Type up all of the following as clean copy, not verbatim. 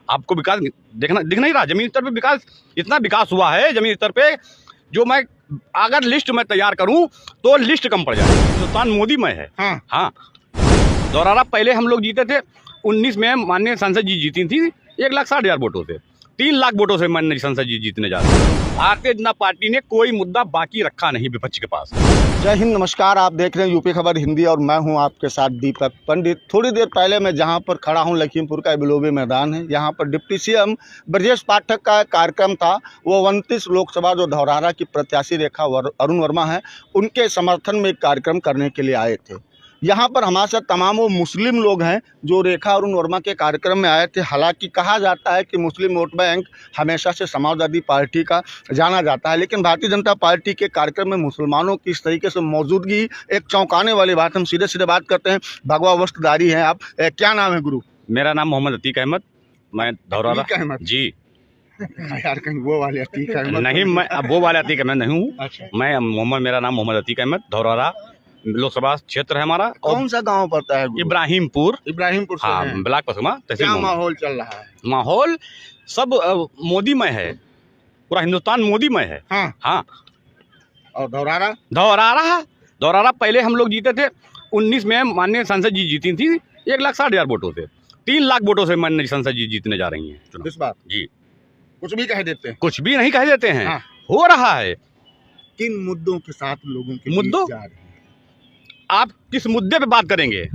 आपको विकास दिख नहीं रहा? जमीन स्तर पे विकास, इतना विकास हुआ है जमीन स्तर पे, जो मैं अगर लिस्ट मैं तैयार करूं तो लिस्ट कम पड़ जाए। हिंदुस्तान मोदी में है। हाँ, दौरारा पहले हम लोग जीते थे 19 में, माननीय संसद जी जीती थी 1,60,000 वोटों से। 3 लाख वोटों से माननीय संसद जी जीतने जा रहे हैं। भारतीय जनता पार्टी ने कोई मुद्दा बाकी रखा नहीं विपक्ष के पास। जय हिंद, नमस्कार। आप देख रहे हैं यूपी खबर हिंदी और मैं हूं आपके साथ दीपक पंडित। थोड़ी देर पहले मैं जहां पर खड़ा हूं लखीमपुर का बिलोबी मैदान है। यहां पर डिप्टी सीएम ब्रजेश पाठक का कार्यक्रम था। वो 29 लोकसभा जो धौरहरा की प्रत्याशी रेखा अरुण वर्मा है, उनके समर्थन में एक कार्यक्रम करने के लिए आए थे। यहाँ पर हमारे साथ तमाम वो मुस्लिम लोग हैं जो रेखा अरुण वर्मा के कार्यक्रम में आए थे। हालांकि कहा जाता है कि मुस्लिम वोट बैंक हमेशा से समाजवादी पार्टी का जाना जाता है, लेकिन भारतीय जनता पार्टी के कार्यक्रम में मुसलमानों की इस तरीके से मौजूदगी एक चौंकाने वाली बात। हम सीधे सीधे बात करते हैं। भगवा वस्त्रधारी हैं आप, क्या नाम है गुरु? मेरा नाम मोहम्मद अतीक अहमद, मैं धौरहरा जी। यार कहीं वो वाले अतीक अहमद नहीं, मैं वो वाले अतीक अहमद नहीं हूँ। अच्छा, मेरा नाम मोहम्मद अतीक अहमद, धौरहरा लोकसभा क्षेत्र है हमारा। कौन सा गांव पड़ता है? इब्राहिमपुर से हाँ, हैं। ब्लॉक पसमा तहसील। क्या मोहम्मद। माहौल चल रहा है? माहौल सब मोदीमय है, पूरा हिंदुस्तान मोदीमय है। हाँ। और दौरारा पहले हम लोग जीते थे 19 में, माननीय संसद जी जीती थी 1,60,000 वोटों से। 3 लाख वोटों से माननीय संसद जी जीतने जा रही हैं। इस बात जी, कुछ भी कह देते हैं, कुछ भी नहीं कह देते हैं। हाँ। हो रहा है। किन मुद्दों के साथ लोगों के मुद्दों? बीच जा रहे हैं? आप किस मुद्दे पे बात करेंगे?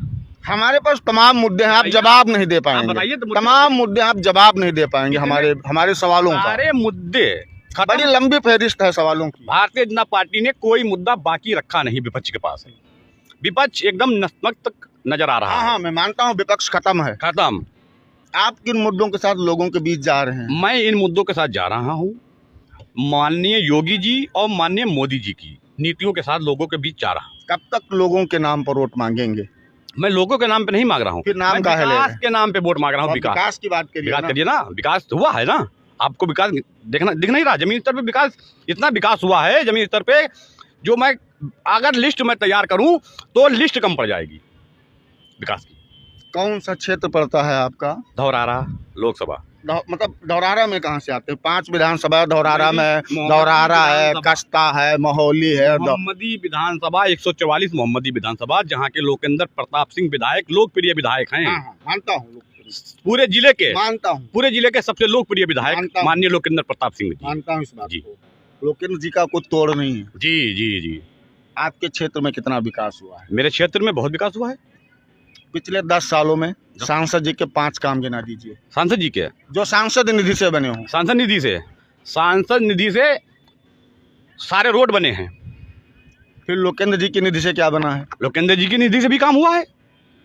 हमारे पास तमाम मुद्दे हैं, आप जवाब नहीं दे पाएंगे। बताइए तो मुद्दे। तमाम मुद्दे आप जवाब नहीं दे पाएंगे हमारे सवालों का। सारे मुद्दे बड़ी लंबी फहरिस्त है सवालों की। भारतीय जनता पार्टी ने कोई मुद्दा बाकी रखा नहीं विपक्ष के पास है। विपक्ष एकदम नतमस्तक नजर आ रहा है। हाँ, मैं मानता हूँ विपक्ष खत्म है। खत्म। आप किन मुद्दों के साथ लोगों के बीच जा रहे हैं? मैं इन मुद्दों के साथ जा रहा हूँ, माननीय योगी जी और माननीय मोदी जी की नीतियों के साथ लोगों के बीच जा रहा हूँ। कब तक लोगों के नाम पर वोट मांगेंगे? मैं लोगों के नाम पे नहीं मांग रहा हूँ, फिर नाम का है विकास के नाम पे वोट मांग रहा हूँ। विकास की बात करिए। विकास करिए ना, विकास हुआ है ना। आपको विकास दिख नहीं रहा? जमीन स्तर पे विकास, इतना विकास हुआ है जमीन स्तर पे, जो मैं अगर लिस्ट मैं तैयार करूं तो लिस्ट कम पड़ जाएगी विकास की। कौन सा क्षेत्र पड़ता है आपका? धौरहरा लोकसभा। मतलब धौरहरा में कहाँ से आते हैं? 5 विधानसभा धौरहरा में। धौरहरा है, कस्ता है, महोली है। मोहम्मदी विधानसभा 144 मोहम्मदी विधानसभा, जहाँ के लोकेंद्र प्रताप सिंह विधायक लोकप्रिय विधायक हैं। मानता हूँ, पूरे जिले के, मानता हूँ, पूरे जिले के सबसे लोकप्रिय विधायक माननीय लोकेंद्र प्रताप सिंह जी। मानता हूँ इस बात जी। को। लोकेंद्र जी का कोई तोड़ नहीं है। जी जी जी। आपके क्षेत्र में कितना विकास हुआ है? मेरे क्षेत्र में बहुत विकास हुआ है। पिछले 10 सालों में सांसद जी के 5 काम गिना दीजिए। सांसद जी के? जो सांसद निधि से बने हों। सांसद निधि से सारे रोड बने हैं। फिर लोकेंद्र जी की निधि से क्या बना है? लोकेंद्र जी की निधि से भी काम हुआ है,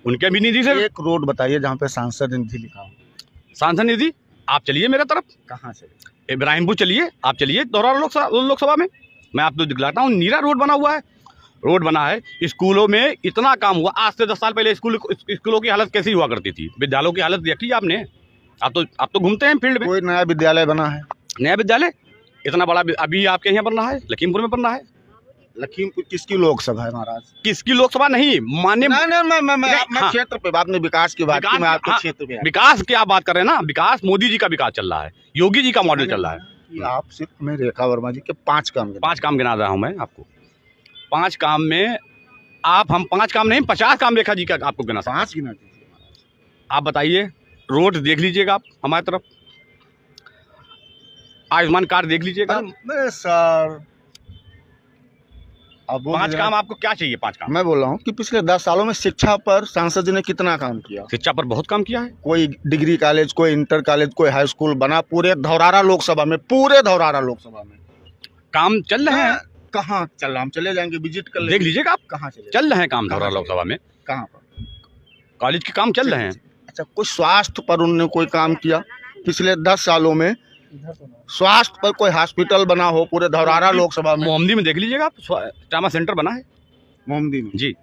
उनके भी निधि से। एक रोड बताइए जहाँ पे सांसद निधि लिखा हो। सांसद निधि, आप चलिए मेरे तरफ। कहाँ से? इब्राहिमपुर चलिए, आप चलिए धौरहरा लोकसभा में, मैं आपको दिखलाता हूँ। नीरा रोड बना हुआ है, रोड बना है। स्कूलों में इतना काम हुआ। आज से 10 साल पहले स्कूलों की हालत कैसी हुआ करती थी? विद्यालयों की हालत देखी आपने? आप तो घूमते हैं फील्ड में। कोई नया विद्यालय बना है? नया विद्यालय इतना बड़ा अभी आपके यहाँ बन रहा है, लखीमपुर में बन रहा है। लखीमपुर किसकी लोकसभा है महाराज? किसकी लोकसभा नहीं, मान्य मैं क्षेत्र पे, आपने विकास की बात की, मैं आपके क्षेत्र पे। विकास की आप बात कर रहे हैं ना, विकास मोदी जी का विकास चल रहा है, योगी जी का मॉडल चल रहा है। आप सिर्फ मैं रेखा वर्मा जी के 5 काम गिना रहा हूँ मैं आपको। 5 काम में हम 5 काम नहीं, 50 काम रेखा जी का आपको गिना। 5 गिना दीजिए। आप बताइए, रोड देख लीजिएगा आप हमारी तरफ, आयुष्मान कार्ड देख लीजिएगा। सर अब 5 काम आपको क्या चाहिए? 5 काम मैं बोल रहा हूँ कि पिछले 10 सालों में शिक्षा पर सांसद जी ने कितना काम किया? शिक्षा पर बहुत काम किया है। कोई डिग्री कॉलेज, कोई इंटर कॉलेज, कोई हाई स्कूल बना पूरे धौरहरा लोकसभा में? पूरे धौरहरा लोकसभा में काम चल रहे हैं। कहाँ चल रहा? हम चले जाएंगे, विजिट कर देख लीजिएगा आप। कहाँ चल रहे हैं काम धौरहरा लोकसभा में? कहाँ पर? कॉलेज के काम चल रहे हैं। अच्छा, कुछ स्वास्थ्य पर उन्होंने कोई काम किया पिछले 10 सालों में? स्वास्थ्य पर कोई हॉस्पिटल बना हो पूरे धौरहरा लोकसभा में? मोहम्मदी में देख लीजिएगा आप, ट्रामा सेंटर बना है मोहम्मदी में। जी,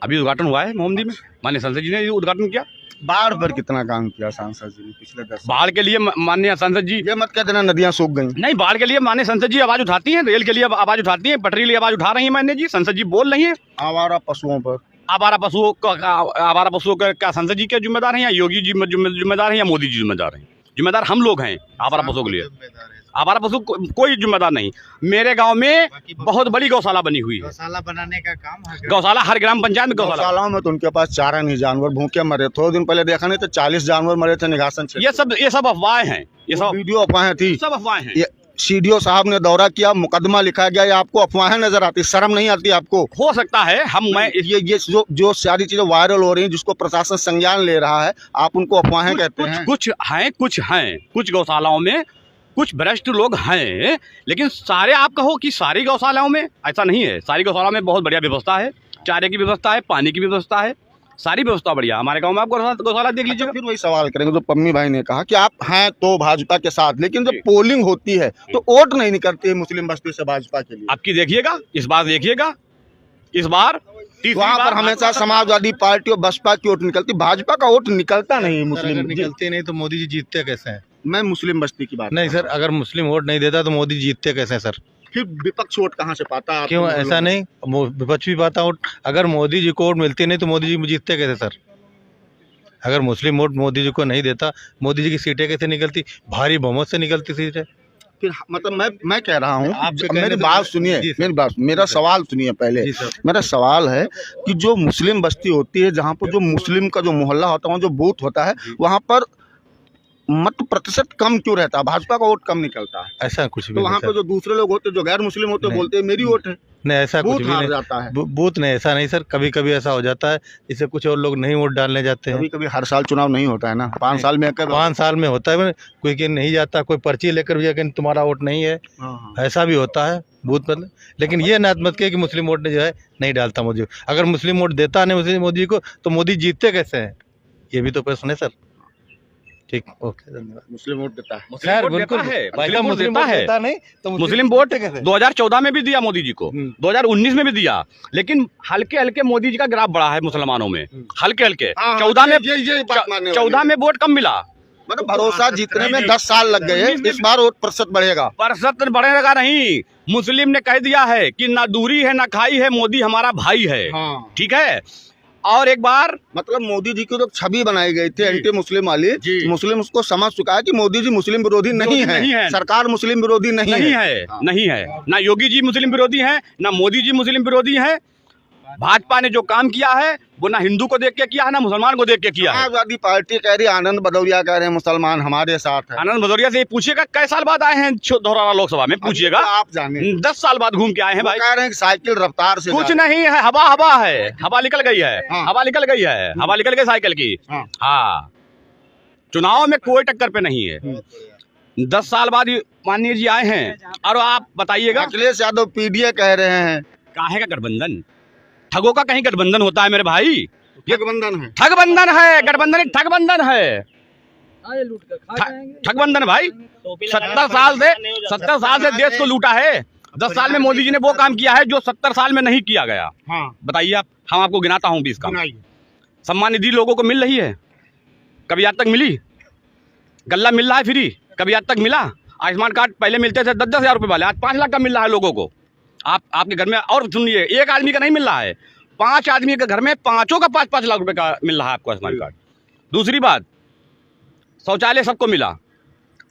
अभी उद्घाटन हुआ है मोहम्मदी में, माननीय संसद जी ने उद्घाटन किया। बाढ़ पर कितना काम किया सांसद जी ने पिछले 10 साल? बाढ़ के लिए माननीय संसद जी, ये मत कहते ना नदियां सूख गई। नहीं, बाढ़ के लिए माननीय संसद जी आवाज उठाती हैं, रेल के लिए आवाज उठाती हैं, पटरी के लिए आवाज उठा रही है माननीय जी, संसद जी बोल रही है। आवारा पशुओं पर? आवारा पशुओं का क्या संसद जी के जिम्मेदार हैं या योगी जी जिम्मेदार हैं या मोदी जी जिम्मेदार हैं? जिम्मेदार हम लोग हैं आवारा पशुओं के लिए। आवारा पशु कोई जिम्मेदार नहीं। मेरे गांव में बहुत बड़ी गौशाला बनी हुई है। गौशाला बनाने का काम है। गौशाला हर ग्राम पंचायत में गौशाला। गौशालाओं में तो उनके पास चारा नहीं, जानवर भूखे मरे। थोड़े दिन पहले देखा नहीं तो 40 जानवर मरे थे निघासन क्षेत्र। ये सब अफवाहें हैं। ये सब वीडियो अफवाहें थी, सब अफवाहें हैं। ये सीडीओ साहब ने दौरा किया, मुकदमा लिखा गया, ये आपको अफवाहें नजर आती? शर्म नहीं आती आपको? हो सकता है ये जो सारी चीजें वायरल हो रही हैं, जिसको प्रशासन संज्ञान ले रहा है, आप उनको अफवाहें कहते हैं? कुछ गौशालाओं में कुछ भ्रष्ट लोग हैं, लेकिन सारे आप कहो कि सारी गौशालाओं में ऐसा नहीं है। सारी गौशालाओं में बहुत बढ़िया व्यवस्था है, चारे की व्यवस्था है, पानी की व्यवस्था है, सारी व्यवस्था बढ़िया। हमारे गांव में आप गौशाला देख लीजिए। फिर वही सवाल करेंगे जो पम्मी भाई ने कहा कि आप हैं तो भाजपा के साथ, लेकिन जब पोलिंग होती है तो वोट नहीं निकलती है मुस्लिम बस्ती से भाजपा के लिए। आपकी देखिएगा, इस बार देखिएगा, इस बार वहाँ पर हमेशा समाजवादी पार्टी और बसपा की वोट निकलती, भाजपा का वोट निकलता नहीं। मुस्लिम निकलते नहीं तो मोदी जी जीतते कैसे हैं? मैं मुस्लिम बस्ती की बात नहीं सर, अगर मुस्लिम वोट नहीं देता तो मोदी जीतते कैसे सर? फिर विपक्ष वोट कहाँ से पाता है? क्यों ऐसा नहीं, विपक्ष भी पाता वोट। अगर मोदी जी को वोट मिलती नहीं तो मोदी जी जीतते कैसे सर? अगर मुस्लिम वोट मोदी जी को नहीं देता, मोदी जी की सीटें कैसे निकलती? भारी बहुमत से निकलती सीटें। फिर मतलब मैं कह रहा हूँ, आप मेरी बात सुनिए, मेरा सवाल सुनिए पहले। मेरा सवाल है कि जो मुस्लिम बस्ती होती है, जहाँ पर जो मुस्लिम का जो मोहल्ला होता है, वहाँ जो बूथ होता है, वहाँ पर मत प्रतिशत कम क्यों रहता है? भाजपा का वोट कम निकलता है? ऐसा कुछ भी तो वहाँ पे जो दूसरे लोग होते, जो गैर मुस्लिम होते, बोलते हैं मेरी वोट है। नहीं, ऐसा कुछ भी नहीं जाता है। बूथ नहीं, ऐसा नहीं सर। कभी कभी ऐसा हो जाता है, इससे कुछ और लोग नहीं वोट डालने जाते हैं। कभी कभी हर साल चुनाव नहीं होता है ना, 5 साल में 5 साल में होता है, कोई कि नहीं जाता, कोई पर्ची लेकर भी जाकर तुम्हारा वोट नहीं है, ऐसा भी होता है बूथ पर। लेकिन ये नात मत कि मुस्लिम वोट ने जो है नहीं डालता मोदी। अगर मुस्लिम वोट देता नहीं मोदी को तो मोदी जीतते कैसे हैं? ये भी तो प्रश्न है सर। ठीक, ओके, धन्यवाद। मुस्लिम वोट देता है खैर, बिल्कुल मुस्लिम वोट देता नहीं तो मुस्लिम वोट 2014 में भी दिया मोदी जी को, 2019 में भी दिया, लेकिन हल्के हल्के मोदी जी का ग्राफ बढ़ा है मुसलमानों में, हल्के हल्के। 14 में वोट कम मिला। मतलब भरोसा जीतने में 10 साल लग गए, इस बार वोट प्रतिशत बढ़ेगा। प्रतिशत बढ़ेगा नहीं, मुस्लिम ने कह दिया है कि ना दूरी है ना खाई है, मोदी हमारा भाई है। ठीक है। और एक बार मतलब मोदी जी की जो छवि बनाई गई थी एंटी मुस्लिम वाली, मुस्लिम उसको समझ चुका है कि मोदी जी मुस्लिम विरोधी नहीं है, सरकार मुस्लिम विरोधी नहीं है। ना योगी जी मुस्लिम विरोधी हैं, ना मोदी जी मुस्लिम विरोधी हैं। भाजपा ने जो काम किया है वो ना हिंदू को देख के किया है, ना मुसलमान को देख के किया है। समाजवादी पार्टी कह रही, आनंद भदौरिया कह रहे हैं मुसलमान हमारे साथ है। आनंद भदौरिया से पूछिएगा कई साल बाद आए हैं धौरहरा लोकसभा में, पूछिएगा। आप जाने 10 साल बाद घूम के आए हैं भाई। कह रहे हैं साइकिल रफ्तार से कुछ नहीं है, हवा है, हवा निकल गई है, हवा निकल गई साइकिल की। हाँ, चुनाव में कोई टक्कर पे नहीं है। 10 साल बाद माननीय जी आए हैं और आप बताइएगा। अखिलेश यादव पीडीए कह रहे हैं। काहे का गठबंधन? ठगों का कहीं गठबंधन होता है मेरे भाई? ये गठबंधन है, ठगबंधन है, गठबंधन ठगबंधन है, ठगबंधन भाई। 70 साल से देश को लूटा है। 10 साल में मोदी जी ने वो काम किया है जो 70 साल में नहीं किया गया। बताइए आप, हम आपको गिनाता हूँ 20 काम। सम्मान निधि लोगों को मिल रही है, कभी आज तक मिली? गल्ला मिल रहा है फ्री, कभी आज तक मिला? आयुष्मान कार्ड पहले मिलते थे 10-10 हज़ार रुपए वाले, आज 5 लाख का मिल रहा है लोगों को। आपके घर में, और सुनिए, एक आदमी का नहीं मिल रहा है, 5 आदमी के घर में पांचों का 5-5 लाख रुपए का मिल रहा है आपको आयुष्मान कार्ड। दूसरी बात, शौचालय सबको मिला,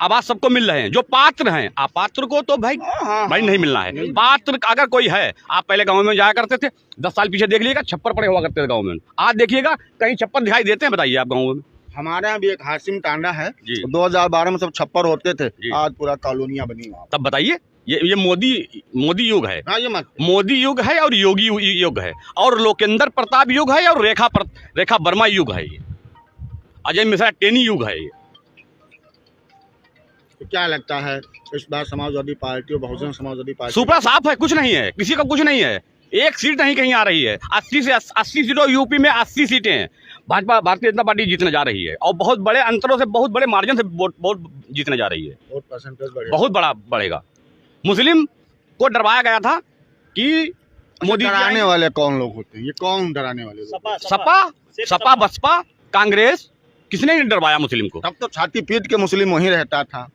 आवास सबको मिल रहे हैं जो पात्र हैं। अपात्र को तो भाई नहीं मिलना है। पात्र अगर कोई है, आप पहले गांव में जाया करते थे, 10 साल पीछे देख लीजिएगा, छप्पर पड़े हुआ करते थे गाँव में। आज देखिएगा कहीं छप्पर दिखाई देते हैं? बताइए आप गाँव में। हमारे यहाँ भी एक हाशिम टांडा है, 2012 में सब छप्पर होते थे, आज पूरा कॉलोनियां बनी। तब बताइए, ये मोदी युग है। ये मत, मोदी युग है और योगी युग है और लोकेंद्र प्रताप युग है और रेखा वर्मा युग है, ये अजय मिश्रा टेनी युग है। तो क्या लगता है इस बार समाजवादी पार्टी और बहुजन समाजवादी पार्टी? सुपड़ा साफ है, कुछ नहीं है, किसी का कुछ नहीं है। एक सीट नहीं कहीं आ रही है। 80 से 80 सीटों, यूपी में 80 सीटें हैं। भाजपा, भारतीय जनता पार्टी जीतने जा रही है और बहुत बड़े अंतरों से, बहुत बड़े मार्जिन से वोट जीतने जा रही है। वोट परसेंटेज बहुत बड़ा बढ़ेगा। मुस्लिम को डरवाया गया था कि मोदी डराने वाले कौन लोग होते हैं? ये कौन डराने वाले लोग? सपा बसपा कांग्रेस, किसने नहीं डरवाया मुस्लिम को? तब तो छाती पीट के मुस्लिम वहीं रहता था।